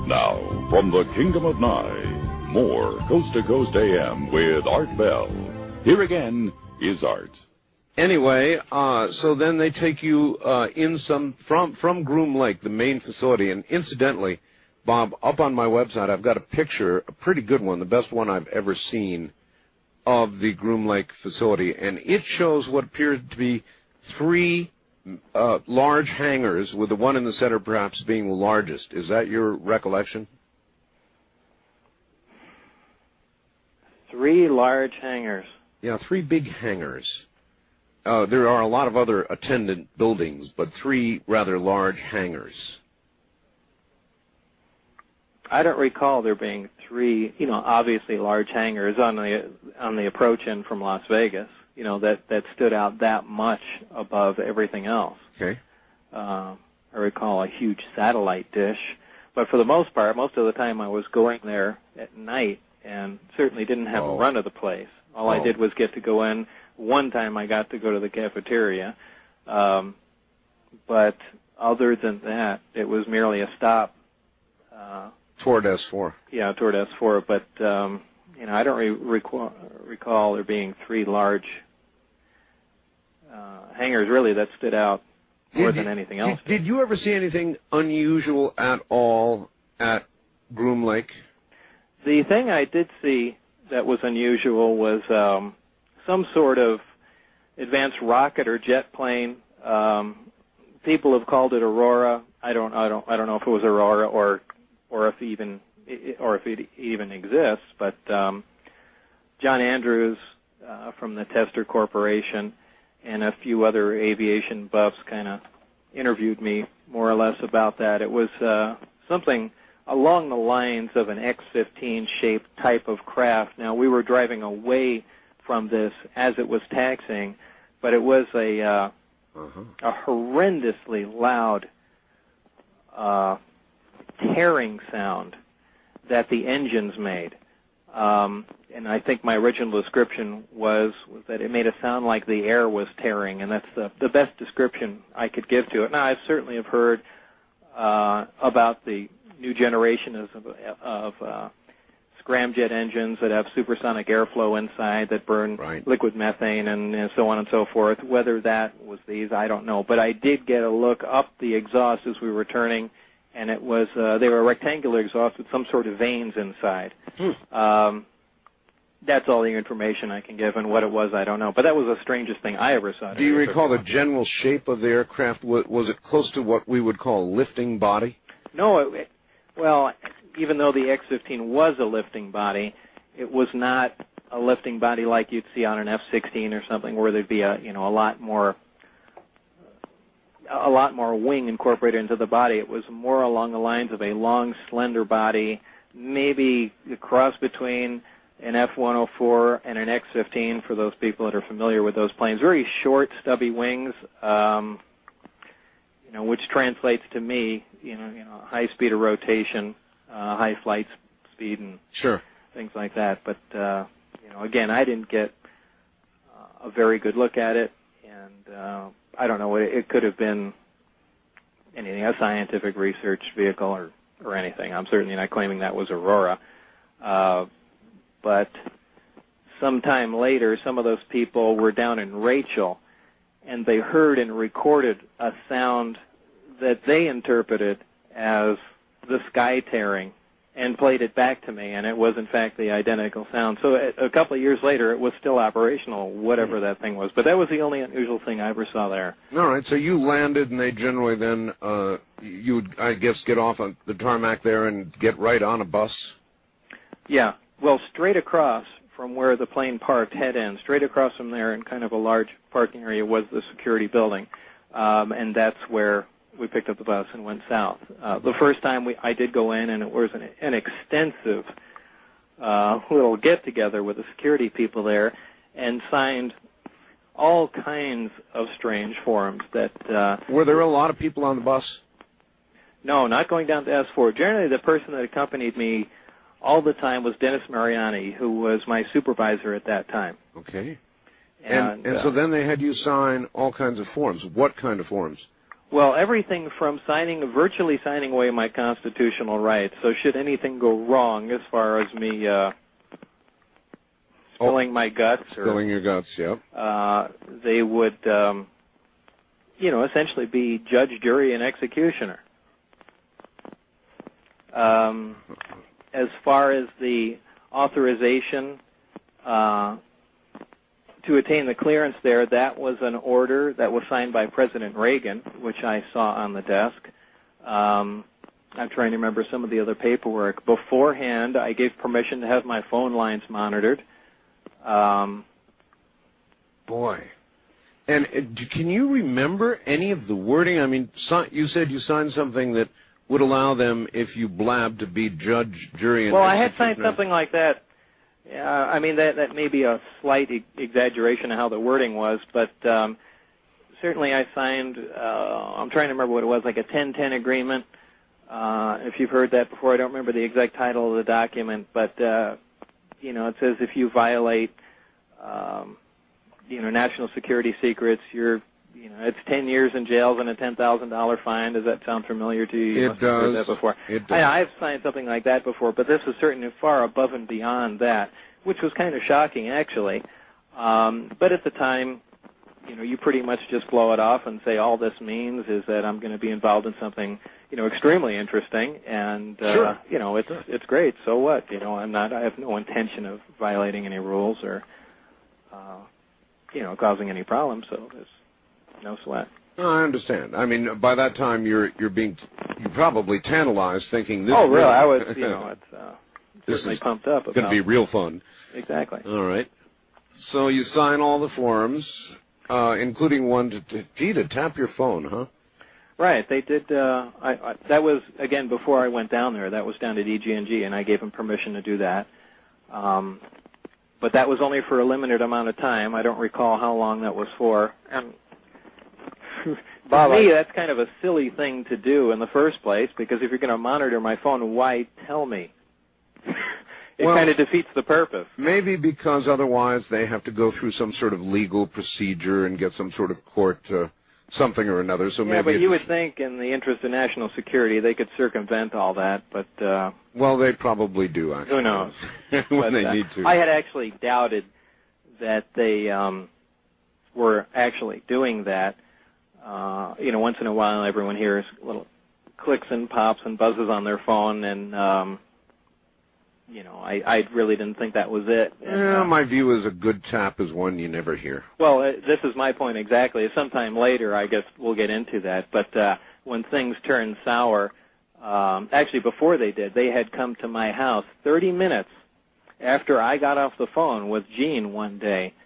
Now, from the Kingdom of Nye, more Coast to Coast AM with Art Bell. Here again is Art. Anyway, so then they take you from Groom Lake, the main facility, and incidentally, Bob, up on my website I've got a picture, a pretty good one, the best one I've ever seen, of the Groom Lake facility, and it shows what appears to be three large hangars, with the one in the center perhaps being the largest. Is that your recollection? Three large hangars. Yeah, three big hangars. There are a lot of other attendant buildings, but three rather large hangars. I don't recall there being three, obviously large hangars on the approach in from Las Vegas, that stood out that much above everything else. Okay. I recall a huge satellite dish, but for the most part, most of the time I was going there at night and certainly didn't have a run of the place. All I did was get to go in. One time I got to go to the cafeteria, but other than that, it was merely a stop. Toward S4. Yeah, toward S4, but, I don't recall there being three large hangars, really, that stood out more than anything else. Did you ever see anything unusual at all at Groom Lake? The thing I did see that was unusual was some sort of advanced rocket or jet plane. People have called it Aurora. I don't know if it was Aurora or if it even exists. But John Andrews from the Tester Corporation and a few other aviation buffs kind of interviewed me more or less about that. It was something along the lines of an X-15 shaped type of craft. Now, we were driving away from this as it was taxiing, but it was a horrendously loud tearing sound that the engines made. And I think my original description was that it made it sound like the air was tearing, and that's the best description I could give to it. Now, I certainly have heard about the new generation of scramjet engines that have supersonic airflow inside that burn liquid methane and so on and so forth. Whether that was these, I don't know. But I did get a look up the exhaust as we were turning, and it was they were rectangular exhaust with some sort of vanes inside. That's all the information I can give, and what it was, I don't know. But that was the strangest thing I ever saw. Do you recall the general shape of the aircraft? Was it close to what we would call a lifting body? No, well, even though the X-15 was a lifting body, it was not a lifting body like you'd see on an F-16 or something, where there'd be a lot more wing incorporated into the body. It was more along the lines of a long, slender body, maybe a cross between an F-104 and an X-15, for those people that are familiar with those planes. Very short, stubby wings, which translates to me, high speed of rotation, high flight speed, and things like that. But, again, I didn't get a very good look at it, and I don't know, it could have been anything, a scientific research vehicle or anything. I'm certainly not claiming that was Aurora. But sometime later, some of those people were down in Rachel, and they heard and recorded a sound that they interpreted as the sky tearing and played it back to me, and it was, in fact, the identical sound. So a couple of years later, it was still operational, whatever that thing was. But that was the only unusual thing I ever saw there. All right, so you landed, and they generally then, you would, I guess, get off on the tarmac there and get right on a bus? Yeah. Well, straight across from where the plane parked, head end, straight across from there in kind of a large parking area was the security building, and that's where we picked up the bus and went south. The first time I did go in, and it was an extensive little get-together with the security people there, and signed all kinds of strange forms that... Were there a lot of people on the bus? No, not going down to S4. Generally, the person that accompanied me all the time was Dennis Mariani, who was my supervisor at that time. Okay. And so then they had you sign all kinds of forms. What kind of forms? Well, everything from virtually signing away my constitutional rights. So should anything go wrong as far as me spilling my guts, spilling your guts, yep. They would, essentially be judge, jury, and executioner. As far as the authorization to attain the clearance there, that was an order that was signed by President Reagan, which I saw on the desk. I'm trying to remember some of the other paperwork. Beforehand, I gave permission to have my phone lines monitored. Boy. And can you remember any of the wording? I mean, you said you signed something that would allow them, if you blabbed, to be judge, jury, and well, I had signed something like that. I mean, that may be a slight exaggeration of how the wording was, but certainly I signed, I'm trying to remember what it was, like a 10-10 agreement. If you've heard that before, I don't remember the exact title of the document, but, it says if you violate, national security secrets, it's 10 years in jail and a $10,000 fine. Does that sound familiar to you? It does. Heard that before. It does. I've signed something like that before, but this was certainly far above and beyond that, which was kind of shocking, actually. But at the time, you pretty much just blow it off and say all this means is that I'm going to be involved in something, extremely interesting, and sure. It's great. So what? I have no intention of violating any rules or causing any problems. So there's no sweat. No, I understand. I mean, by that time you're probably tantalized, thinking this. Oh, really? I was, certainly pumped up. It's going to be real fun. Exactly. All right. So you sign all the forms, including one to tap your phone, huh? Right. They did. That was again before I went down there. That was down at EG&G, and I gave them permission to do that. But that was only for a limited amount of time. I don't recall how long that was for. And Bob, to me, that's kind of a silly thing to do in the first place, because if you're going to monitor my phone, why tell me? It kind of defeats the purpose. Maybe because otherwise they have to go through some sort of legal procedure and get some sort of court something or another. So yeah, but you would think in the interest of national security they could circumvent all that, but... well, they probably do, actually. Who knows? when they need to. I had actually doubted that they were actually doing that. Once in a while everyone hears little clicks and pops and buzzes on their phone, and, I really didn't think that was it. And, my view is a good tap is one you never hear. Well, this is my point exactly. Sometime later, I guess we'll get into that. But when things turned sour, actually before they did, they had come to my house 30 minutes after I got off the phone with Gene one day